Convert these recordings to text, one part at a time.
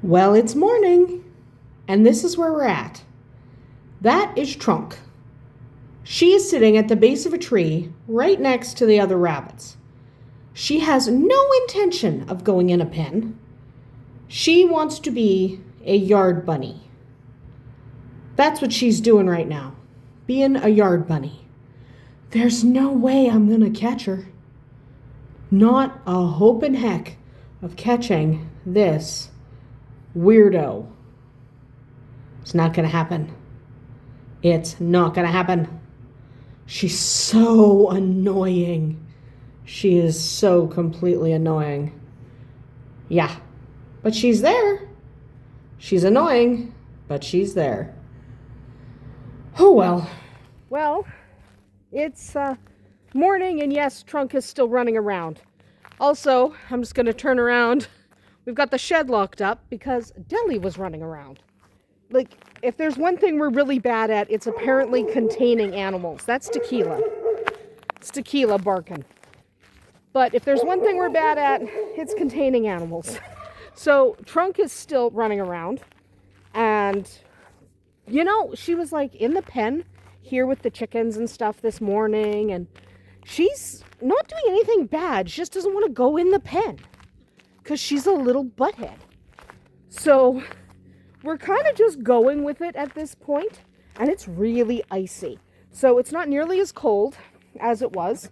Well, it's morning, and this is where we're at. That is Trunk. She is sitting at the base of a tree right next to the other rabbits. She has no intention of going in a pen. She wants to be a yard bunny. That's what she's doing right now, being a yard bunny. There's no way I'm going to catch her. Not a hope in heck of catching this weirdo. It's not going to happen. It's not going to happen. She's so annoying. She is so completely annoying. Yeah, but she's there. She's annoying, but she's there. Oh well. Well, it's morning, and yes, Trunk is still running around. Also, I'm just going to turn around. We've got the shed locked up because Deli was running around. Like, if there's one thing we're really bad at, it's apparently containing animals. That's Tequila. It's Tequila barking. But if there's one thing we're bad at, it's containing animals. So Trunk is still running around. And, you know, she was like in the pen here with the chickens and stuff this morning. And she's not doing anything bad. She just doesn't want to go in the pen because she's a little butthead. So we're kind of just going with it at this point, and it's really icy. So it's not nearly as cold as it was,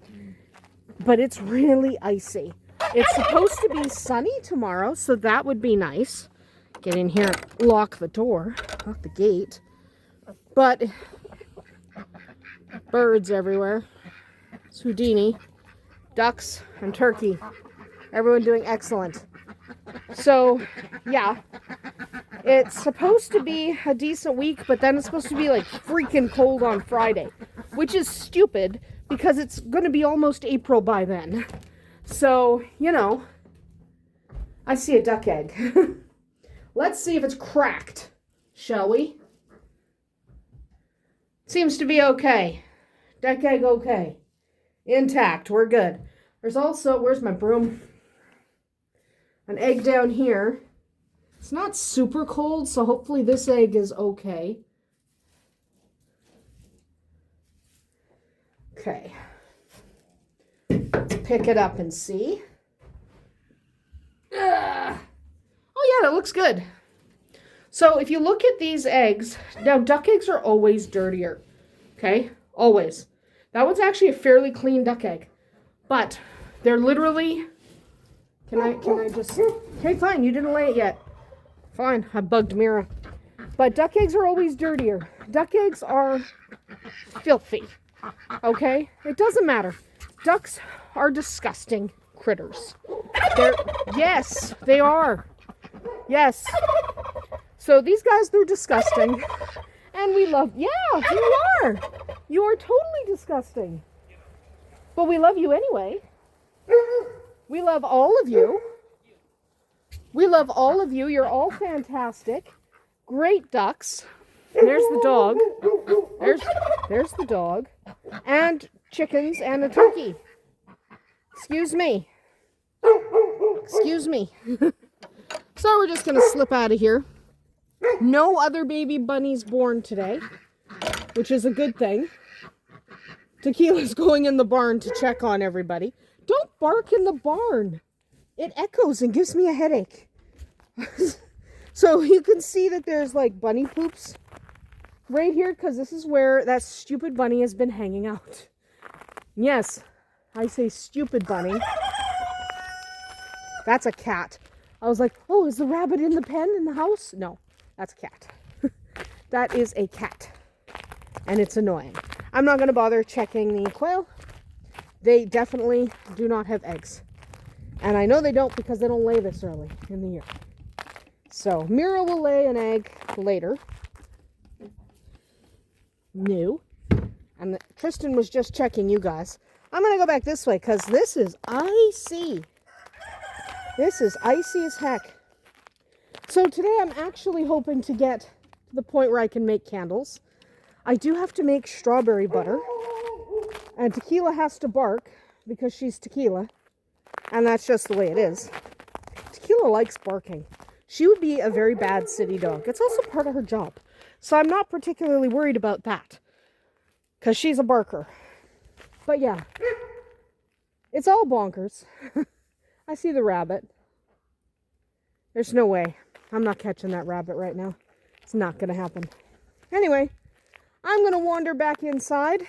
but it's really icy. It's supposed to be sunny tomorrow, so that would be nice. Get in here and lock the door, lock the gate. But birds everywhere. It's Houdini, ducks, and turkey. Everyone doing excellent. So, yeah. It's supposed to be a decent week, but then it's supposed to be like freaking cold on Friday, which is stupid because it's going to be almost April by then. So, you know, I see a duck egg. Let's see if it's cracked, shall we? Seems to be okay. Duck egg okay. Intact. We're good. There's also, where's my broom? An egg down here. It's not super cold, so hopefully this egg is okay. Okay. Let's pick it up and see. Oh yeah, that looks good. So if you look at these eggs, now duck eggs are always dirtier. Okay? Always. That one's actually a fairly clean duck egg. But they're literally... Can I just... Okay, fine, you didn't lay it yet. Fine, I bugged Mira. But duck eggs are always dirtier. Duck eggs are filthy. Okay? It doesn't matter. Ducks are disgusting critters. Yes, they are. Yes. So these guys, they're disgusting. And we love... Yeah, you are. You are totally disgusting. But we love you anyway. We love all of you. We love all of you. You're all fantastic. Great ducks. There's the dog. There's the dog. And chickens and a turkey. Excuse me. Excuse me. So we're just going to slip out of here. No other baby bunnies born today, which is a good thing. Tequila's going in the barn to check on everybody. Don't bark in the barn. It echoes and gives me a headache. So you can see that there's like bunny poops right here because this is where that stupid bunny has been hanging out. Yes, I say stupid bunny. That's a cat. I was like, oh, is the rabbit in the pen in the house? No, that's a cat. That is a cat. And it's annoying. I'm not going to bother checking the quail. They definitely do not have eggs. And I know they don't because they don't lay this early in the year. So, Mira will lay an egg later. New. And Tristan was just checking you guys. I'm going to go back this way because this is icy. This is icy as heck. So today I'm actually hoping to get to the point where I can make candles. I do have to make strawberry butter. And Tequila has to bark because she's Tequila. And that's just the way it is. Tequila likes barking. She would be a very bad city dog. It's also part of her job. So I'm not particularly worried about that. Because she's a barker. But yeah. It's all bonkers. I see the rabbit. There's no way. I'm not catching that rabbit right now. It's not going to happen. Anyway, I'm going to wander back inside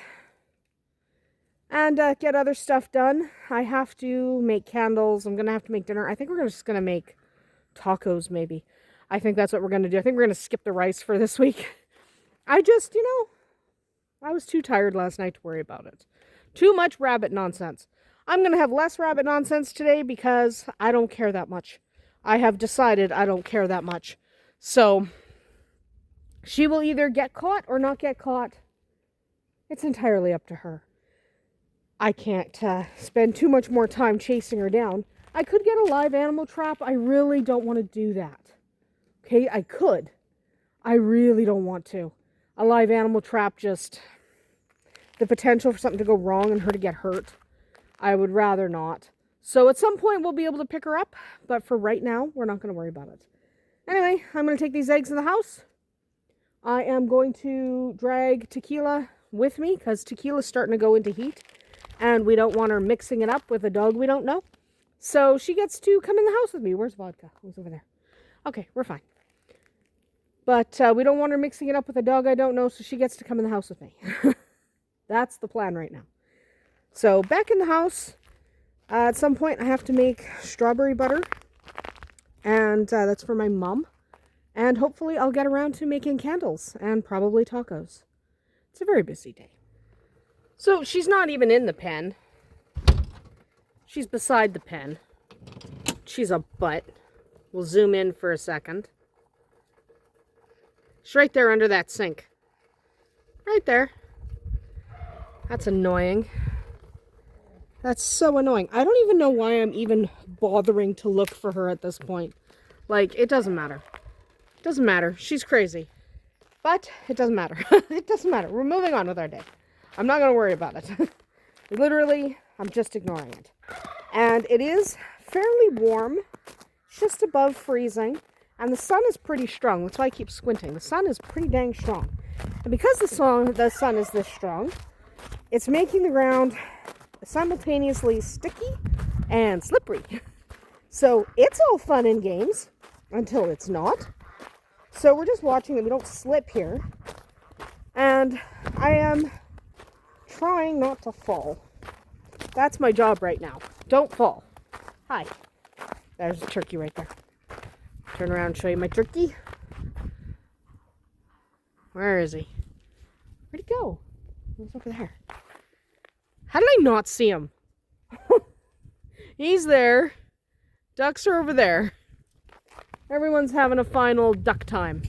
and get other stuff done. I have to make candles. I'm going to have to make dinner. I think we're just going to make tacos maybe. I think that's what we're going to do. I think we're going to skip the rice for this week. I just, I was too tired last night to worry about it. Too much rabbit nonsense. I'm going to have less rabbit nonsense today because I don't care that much. I have decided I don't care that much. So, she will either get caught or not get caught. It's entirely up to her. I can't spend too much more time chasing her down. I could get a live animal trap. I really don't want to do that. Okay, I could. I really don't want to. A live animal trap, just the potential for something to go wrong and her to get hurt. I would rather not. So at some point we'll be able to pick her up, but for right now, we're not going to worry about it. Anyway, I'm going to take these eggs in the house. I am going to drag Tequila with me because Tequila's starting to go into heat and we don't want her mixing it up with a dog we don't know. So she gets to come in the house with me. Where's Vodka? Who's over there? Okay, we're fine. But we don't want her mixing it up with a dog I don't know, so she gets to come in the house with me. That's the plan right now. So back in the house, at some point I have to make strawberry butter, and that's for my mom. And hopefully I'll get around to making candles and probably tacos. It's a very busy day. So she's not even in the pen. She's beside the pen. She's a butt. We'll zoom in for a second. She's right there under that sink. Right there. That's annoying. That's so annoying. I don't even know why I'm even bothering to look for her at this point. Like, it doesn't matter. It doesn't matter. She's crazy. But it doesn't matter. It doesn't matter. We're moving on with our day. I'm not going to worry about it. Literally, I'm just ignoring it. And it is fairly warm. Just above freezing. And the sun is pretty strong. That's why I keep squinting. The sun is pretty dang strong. And because the sun is this strong, it's making the ground simultaneously sticky and slippery. So it's all fun and games until it's not. So we're just watching that we don't slip here. And I am trying not to fall. That's my job right now. Don't fall. Hi. There's a turkey right there. Turn around and show you my turkey. Where is he? Where'd he go? He's over there. How did I not see him? He's there. Ducks are over there. Everyone's having a fine old duck time.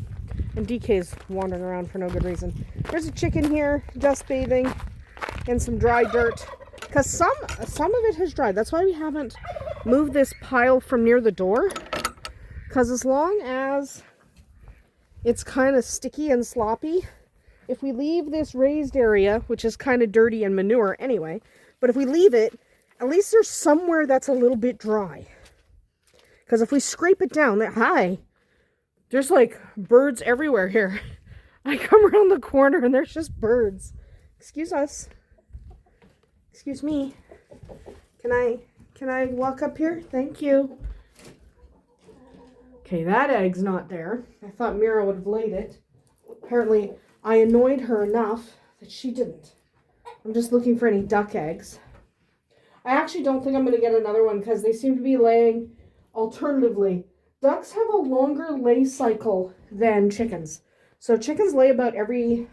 And DK's wandering around for no good reason. There's a chicken here, just bathing in some dry dirt. Because some of it has dried. That's why we haven't moved this pile from near the door. Because as long as it's kind of sticky and sloppy, if we leave this raised area, which is kind of dirty and manure anyway, but if we leave it, at least there's somewhere that's a little bit dry. Because if we scrape it down, there's like birds everywhere here. I come around the corner and there's just birds. Excuse us. Excuse me. Can I walk up here? Thank you. Okay, that egg's not there. I thought Mira would have laid it. Apparently, I annoyed her enough that she didn't. I'm just looking for any duck eggs. I actually don't think I'm going to get another one because they seem to be laying alternatively. Ducks have a longer lay cycle than chickens. So chickens lay about every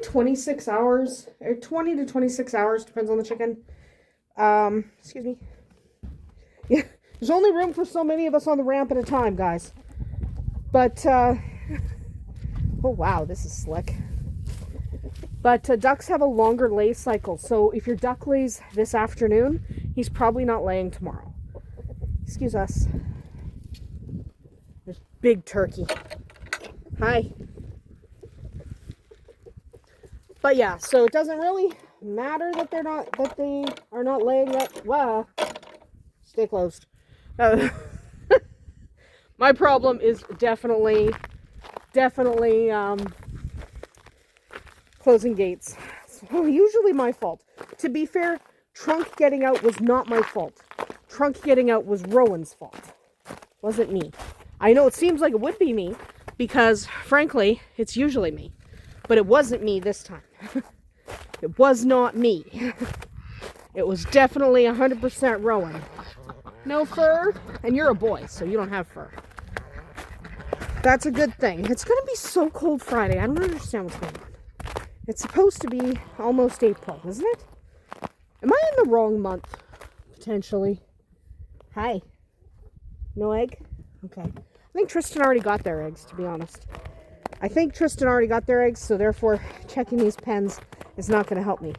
26 hours, or 20 to 26 hours, depends on the chicken. Excuse me. Yeah, there's only room for so many of us on the ramp at a time, guys. But, oh wow, this is slick. But ducks have a longer lay cycle. So if your duck lays this afternoon, he's probably not laying tomorrow. Excuse us. There's big turkey. Hi. But yeah, so it doesn't really matter that they are not laying that. Wow. Stay closed. My problem is definitely closing gates. So usually my fault. To be fair, trunk getting out was not my fault. Trunk getting out was Rowan's fault. Wasn't me. I know it seems like it would be me because, frankly, it's usually me. But it wasn't me this time. It was not me. It was definitely 100% Rowan. No fur, and you're a boy, so you don't have fur. That's a good thing. It's going to be so cold Friday. I don't understand what's going on. It's supposed to be almost April, isn't it? Am I in the wrong month? Potentially. Hi. No egg? Okay. I think Tristan already got their eggs, to be honest. I think Tristan already got their eggs, so therefore checking these pens is not going to help me.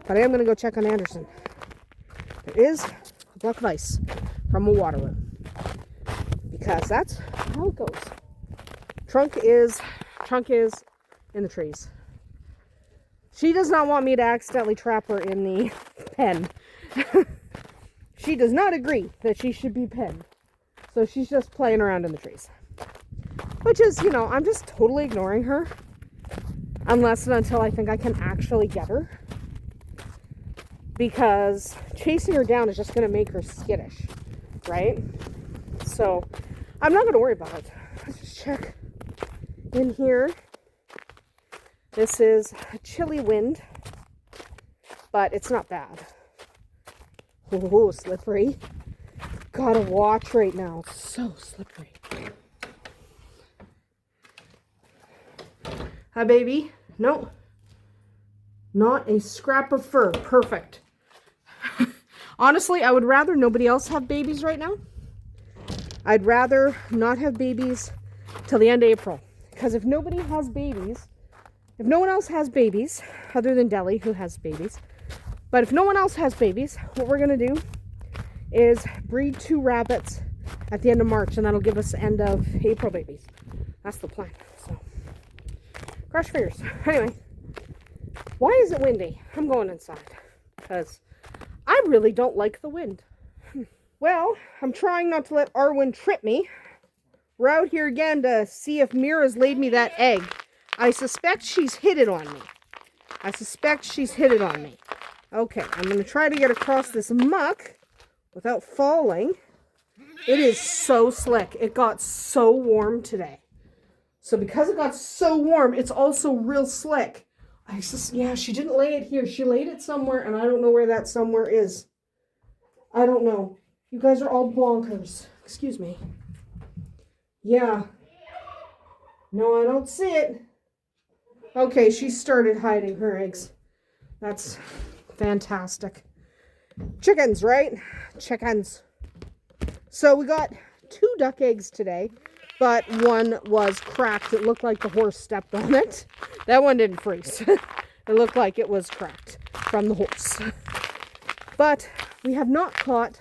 But I am going to go check on Andersen. There is a block of ice from a water room. Because that's how it goes. Trunk is in the trees. She does not want me to accidentally trap her in the pen. She does not agree that she should be penned. So she's just playing around in the trees. Which is, I'm just totally ignoring her. Unless and until I think I can actually get her. Because chasing her down is just going to make her skittish. Right? So I'm not going to worry about it. Let's just check in here. This is a chilly wind, but it's not bad. Oh, slippery. Gotta watch right now. It's so slippery. Hi, baby. No. Not a scrap of fur. Perfect. Honestly, I would rather nobody else have babies right now. I'd rather not have babies till the end of April. Because if nobody has babies, if no one else has babies, other than Deli, who has babies, but if no one else has babies, what we're going to do is breed 2 rabbits at the end of March, and that'll give us end of April babies. That's the plan. So, cross fingers. Anyway, why is it windy? I'm going inside because I really don't like the wind. Well, I'm trying not to let Arwen trip me. We're out here again to see if Mira's laid me that egg. I suspect she's hid it on me. Okay, I'm going to try to get across this muck without falling. It is so slick. It got so warm today. So because it got so warm, it's also real slick. Yeah, she didn't lay it here. She laid it somewhere, and I don't know where that somewhere is. I don't know. You guys are all bonkers. Excuse me. Yeah. No, I don't see it. Okay, she started hiding her eggs. That's fantastic. Chickens, right? Chickens. So we got 2 duck eggs today, but one was cracked. It looked like the horse stepped on it. That one didn't freeze. It looked like it was cracked from the horse. But we have not caught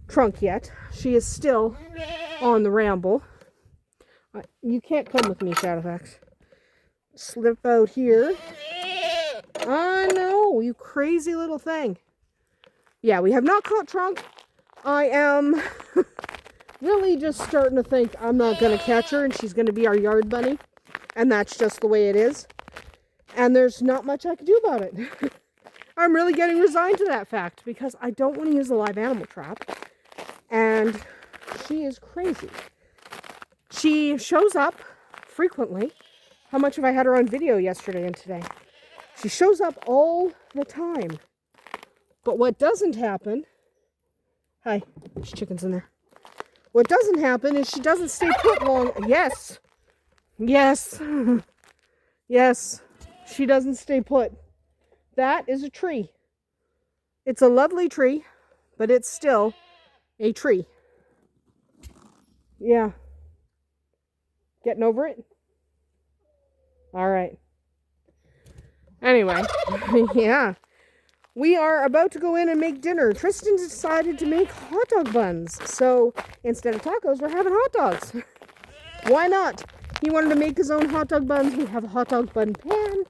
Trunk yet. She is still on the ramble. You can't come with me, Shadowfax. Slip out here. I know, you crazy little thing. Yeah, we have not caught Trunk. I am really just starting to think I'm not going to catch her and she's going to be our yard bunny. And that's just the way it is. And there's not much I can do about it. I'm really getting resigned to that fact because I don't want to use a live animal trap. And she is crazy. She shows up frequently. How much have I had her on video yesterday and today? She shows up all the time. But what doesn't happen... Hi, there's chickens in there. What doesn't happen is she doesn't stay put long. Yes. Yes. Yes. She doesn't stay put. That is a tree. It's a lovely tree, but it's still a tree. Yeah. Getting over it? All right. Anyway, yeah. We are about to go in and make dinner. Tristan decided to make hot dog buns. So instead of tacos, we're having hot dogs. Why not? He wanted to make his own hot dog buns. We have a hot dog bun pan.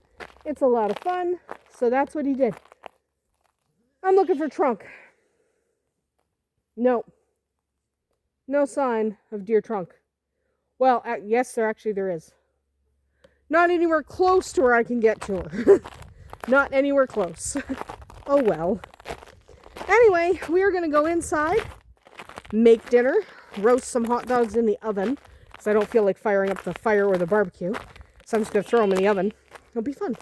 It's a lot of fun. So that's what he did. I'm looking for Trunk. No. No sign of deer trunk. Well, yes, there is. Not anywhere close to where I can get to her. Not anywhere close. Oh well. Anyway, we are going to go inside, make dinner, roast some hot dogs in the oven, because I don't feel like firing up the fire or the barbecue. So I'm just going to throw them in the oven. It'll be fun.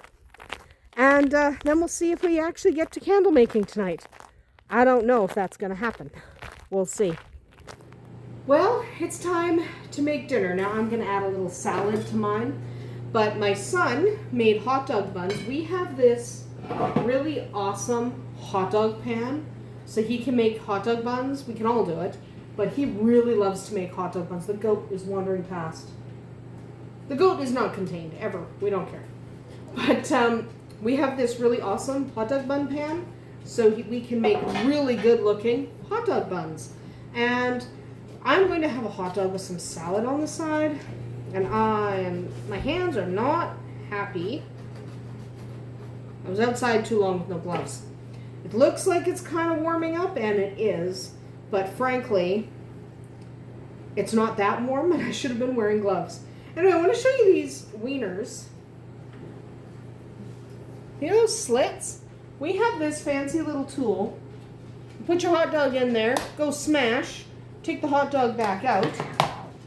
And then we'll see if we actually get to candle making tonight. I don't know if that's going to happen. We'll see. Well, it's time to make dinner. Now I'm going to add a little salad to mine. But my son made hot dog buns. We have this really awesome hot dog pan. So he can make hot dog buns. We can all do it. But he really loves to make hot dog buns. The goat is wandering past. The goat is not contained, ever. We don't care. But we have this really awesome hot dog bun pan. So we can make really good looking hot dog buns. And I'm going to have a hot dog with some salad on the side. And my hands are not happy. I was outside too long with no gloves. It looks like it's kind of warming up, and it is. But frankly, it's not that warm, and I should have been wearing gloves. Anyway, I want to show you these wieners. You know those slits? We have this fancy little tool. Put your hot dog in there, go smash, take the hot dog back out,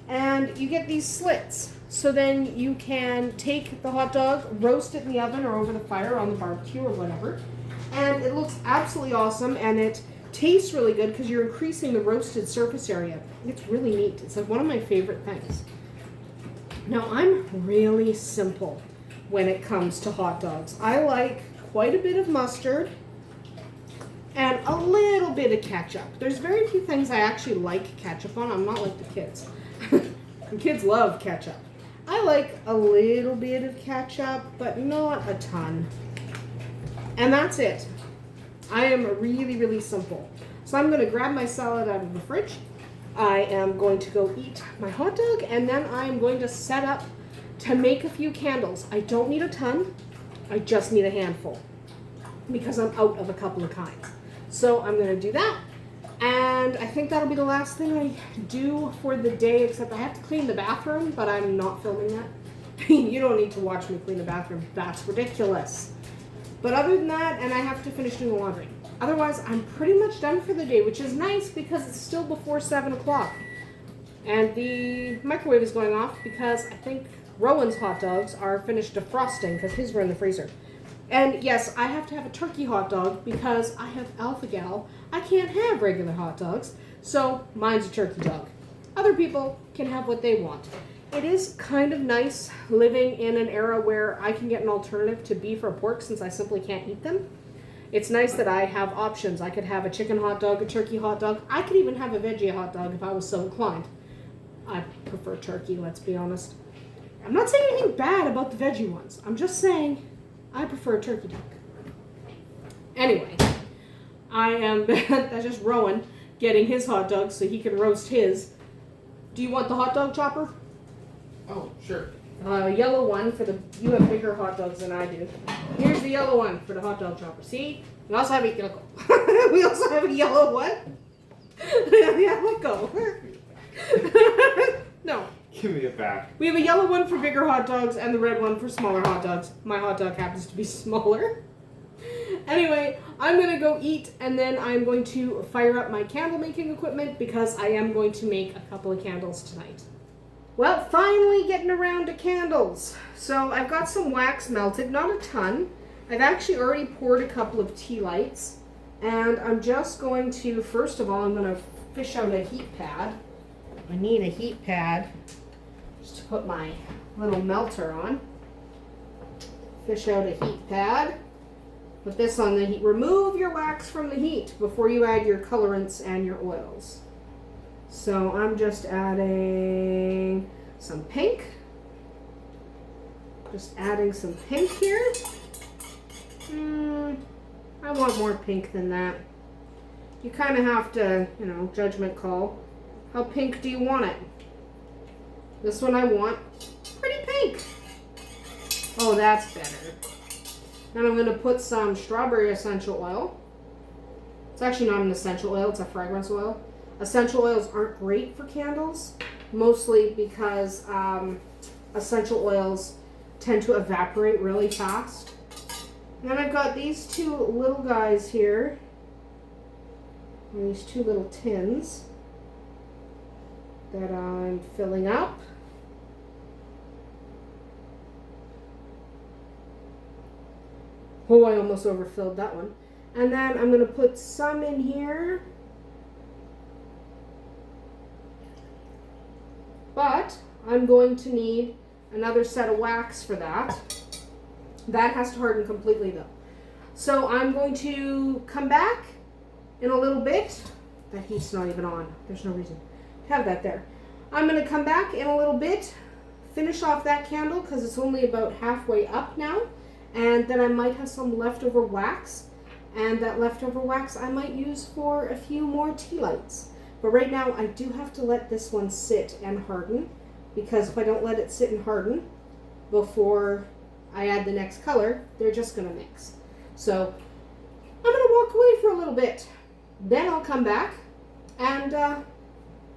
and you get these slits. So then you can take the hot dog, roast it in the oven or over the fire on the barbecue or whatever. And it looks absolutely awesome, and it tastes really good because you're increasing the roasted surface area. It's really neat. It's like one of my favorite things. Now, I'm really simple when it comes to hot dogs. I like quite a bit of mustard and a little bit of ketchup. There's very few things I actually like ketchup on. I'm not like the kids. The kids love ketchup. I like a little bit of ketchup, but not a ton. And that's it. I am really, really simple. So I'm going to grab my salad out of the fridge. I am going to go eat my hot dog, and then I am going to set up to make a few candles. I don't need a ton. I just need a handful because I'm out of a couple of kinds. So I'm going to do that. And I think that'll be the last thing I do for the day, except I have to clean the bathroom, but I'm not filming that. You don't need to watch me clean the bathroom. That's ridiculous. But other than that, and I have to finish doing the laundry. Otherwise, I'm pretty much done for the day, which is nice because it's still before 7 o'clock. And the microwave is going off because I think Rowan's hot dogs are finished defrosting because his were in the freezer. And yes, I have to have a turkey hot dog because I have alpha-gal. I can't have regular hot dogs, so mine's a turkey dog. Other people can have what they want. It is kind of nice living in an era where I can get an alternative to beef or pork since I simply can't eat them. It's nice that I have options. I could have a chicken hot dog, a turkey hot dog. I could even have a veggie hot dog if I was so inclined. I prefer turkey, let's be honest. I'm not saying anything bad about the veggie ones. I'm just saying I prefer a turkey dog. Anyway, that's just Rowan getting his hot dog so he can roast his. Do you want the hot dog chopper? Oh, sure. Yellow one you have bigger hot dogs than I do. Here's the yellow one for the hot dog chopper. See? We also have a yellow. We also have a yellow one. Yeah, let go. No. Give me it back. We have a yellow one for bigger hot dogs and the red one for smaller hot dogs. My hot dog happens to be smaller. Anyway, I'm going to go eat, and then I'm going to fire up my candle making equipment because I am going to make a couple of candles tonight. Well, finally getting around to candles. So I've got some wax melted, not a ton. I've actually already poured a couple of tea lights, and I'm just going to, first of all, I'm going to fish out a heat pad. I need a heat pad just to put my little melter on. Fish out a heat pad. Put this on the heat. Remove your wax from the heat before you add your colorants and your oils. So I'm just adding some pink. Just adding some pink here. I want more pink than that. You kind of have to, judgment call. How pink do you want it? This one I want pretty pink. Oh, that's better. Then I'm going to put some strawberry essential oil. It's actually not an essential oil, it's a fragrance oil. Essential oils aren't great for candles, mostly because essential oils tend to evaporate really fast. And then I've got these two little guys here, and these two little tins that I'm filling up. Oh, I almost overfilled that one. And then I'm going to put some in here. But I'm going to need another set of wax for that. That has to harden completely though. So I'm going to come back in a little bit. That heat's not even on. There's no reason to have that there. I'm going to come back in a little bit, finish off that candle because it's only about halfway up now. And then I might have some leftover wax. And that leftover wax I might use for a few more tea lights. But right now I do have to let this one sit and harden, because if I don't let it sit and harden before I add the next color, they're just going to mix. So I'm going to walk away for a little bit. Then I'll come back and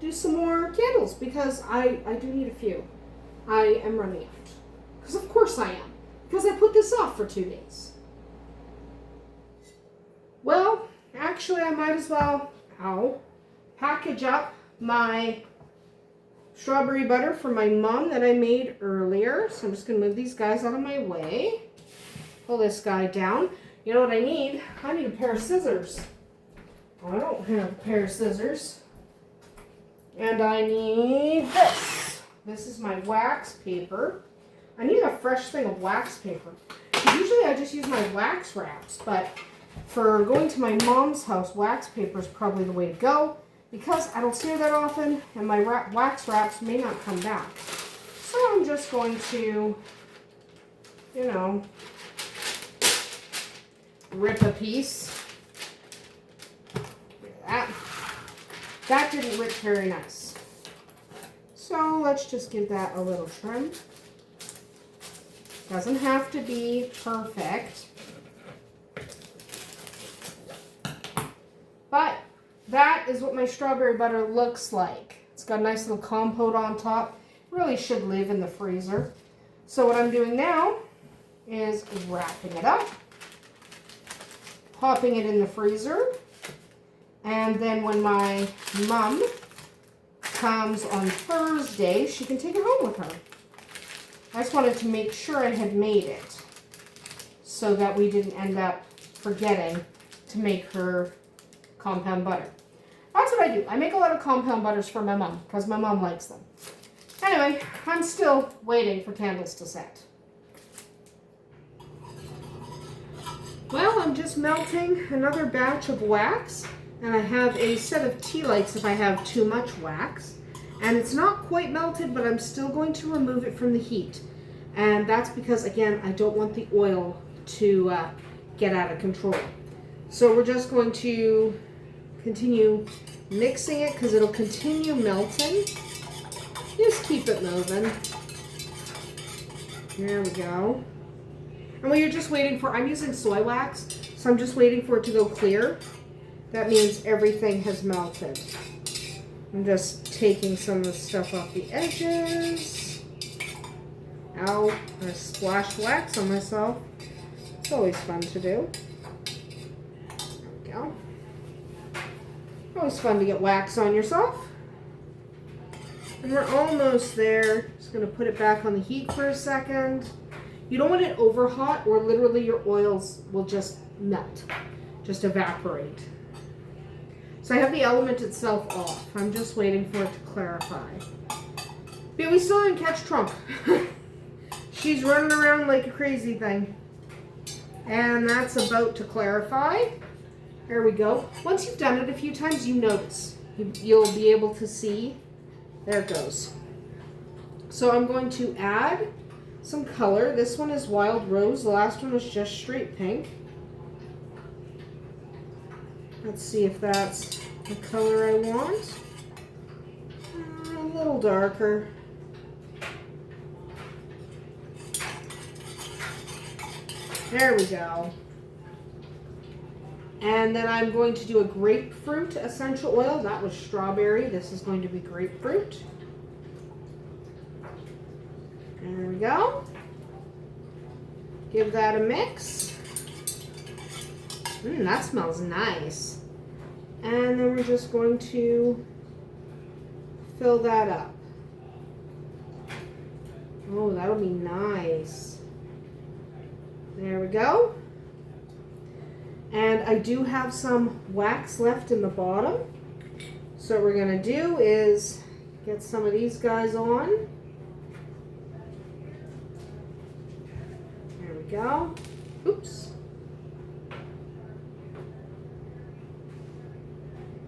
do some more candles, because I do need a few. I am running out. Because of course I am. Because I put this off for 2 days. Well, actually I might as well package up my strawberry butter for my mom that I made earlier. So I'm just going to move these guys out of my way. Pull this guy down. You know what I need? I need a pair of scissors. I don't have a pair of scissors. And I need this. This is my wax paper. I need a fresh thing of wax paper. Usually I just use my wax wraps, but for going to my mom's house, wax paper is probably the way to go, because I don't see her that often and my wax wraps may not come back. So I'm just going to, you know, rip a piece. That didn't rip very nice. So let's just give that a little trim. Doesn't have to be perfect. But that is what my strawberry butter looks like. It's got a nice little compote on top. Really should live in the freezer. So what I'm doing now is wrapping it up, popping it in the freezer, and then when my mom comes on Thursday, she can take it home with her. I just wanted to make sure I had made it so that we didn't end up forgetting to make her compound butter. That's what I do. I make a lot of compound butters for my mom because my mom likes them. Anyway, I'm still waiting for candles to set. Well, I'm just melting another batch of wax, and I have a set of tea lights if I have too much wax. And it's not quite melted, but I'm still going to remove it from the heat. And that's because, again, I don't want the oil to get out of control. So we're just going to continue mixing it because it'll continue melting. Just keep it moving. There we go. And what you're just waiting for, I'm using soy wax, so I'm just waiting for it to go clear. That means everything has melted. I'm just taking some of the stuff off the edges. Ow, I splashed wax on myself. It's always fun to do. There we go. Always fun to get wax on yourself. And we're almost there. Just going to put it back on the heat for a second. You don't want it over hot or literally your oils will just melt, just evaporate. So I have the element itself off. I'm just waiting for it to clarify. But we still didn't catch Trump. She's running around like a crazy thing. And that's about to clarify. There we go. Once you've done it a few times, you notice. You'll be able to see. There it goes. So I'm going to add some color. This one is wild rose. The last one was just straight pink. Let's see if that's the color I want. A little darker. There we go. And then I'm going to do a grapefruit essential oil. That was strawberry. This is going to be grapefruit. There we go. Give that a mix. That smells nice. And then we're just going to fill that up. Oh, that'll be nice. There we go. And I do have some wax left in the bottom. So what we're going to do is get some of these guys on. There we go. Oops.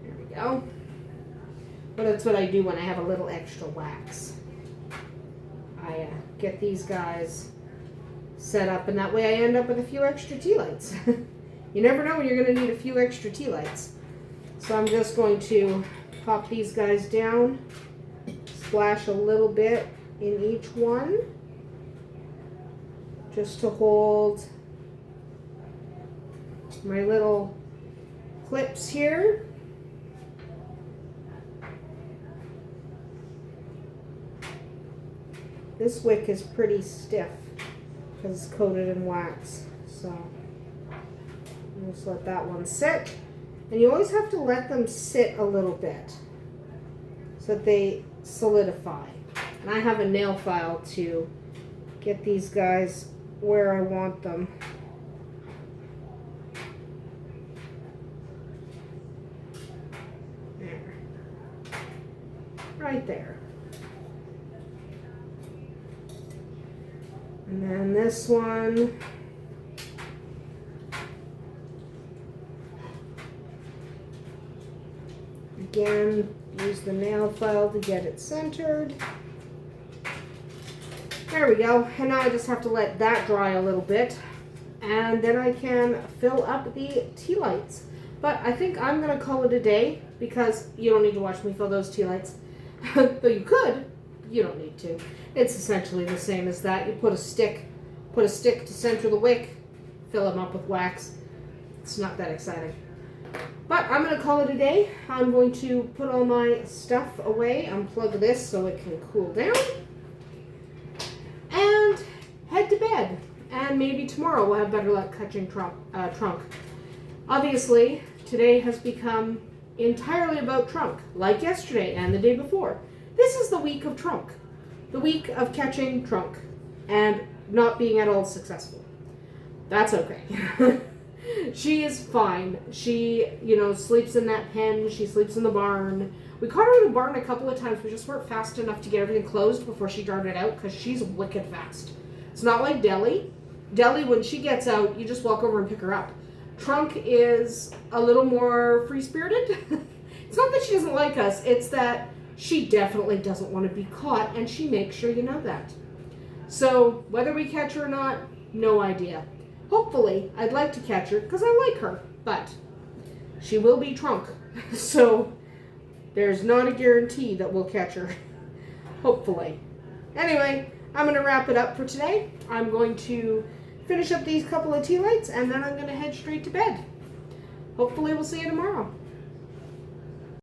There we go. But that's what I do when I have a little extra wax. I get these guys set up, and that way I end up with a few extra tea lights. You never know when you're going to need a few extra tea lights. So I'm just going to pop these guys down, splash a little bit in each one, just to hold my little clips here. This wick is pretty stiff because it's coated in wax, so just let that one sit. And you always have to let them sit a little bit so that they solidify. And I have a nail file to get these guys where I want them. There. Right there. And then this one. Again, use the nail file to get it centered. There we go. And now I just have to let that dry a little bit. And then I can fill up the tea lights. But I think I'm going to call it a day because you don't need to watch me fill those tea lights. Though you could, you don't need to. It's essentially the same as that. You put a stick to center the wick, fill them up with wax. It's not that exciting. But I'm going to call it a day. I'm going to put all my stuff away, unplug this so it can cool down, and head to bed. And maybe tomorrow we'll have better luck catching trunk. Obviously, today has become entirely about trunk, like yesterday and the day before. This is the week of trunk. The week of catching trunk and not being at all successful. That's okay. She is fine. She, sleeps in that pen. She sleeps in the barn. We caught her in the barn a couple of times. We just weren't fast enough to get everything closed before she darted out because she's wicked fast. It's not like Deli. Deli, when she gets out, you just walk over and pick her up. Trunk is a little more free-spirited. It's not that she doesn't like us. It's that she definitely doesn't want to be caught, and she makes sure you know that. So whether we catch her or not, no idea. Hopefully, I'd like to catch her because I like her, but she will be trunk. So there's not a guarantee that we'll catch her. Hopefully. Anyway, I'm going to wrap it up for today. I'm going to finish up these couple of tea lights and then I'm going to head straight to bed. Hopefully we'll see you tomorrow.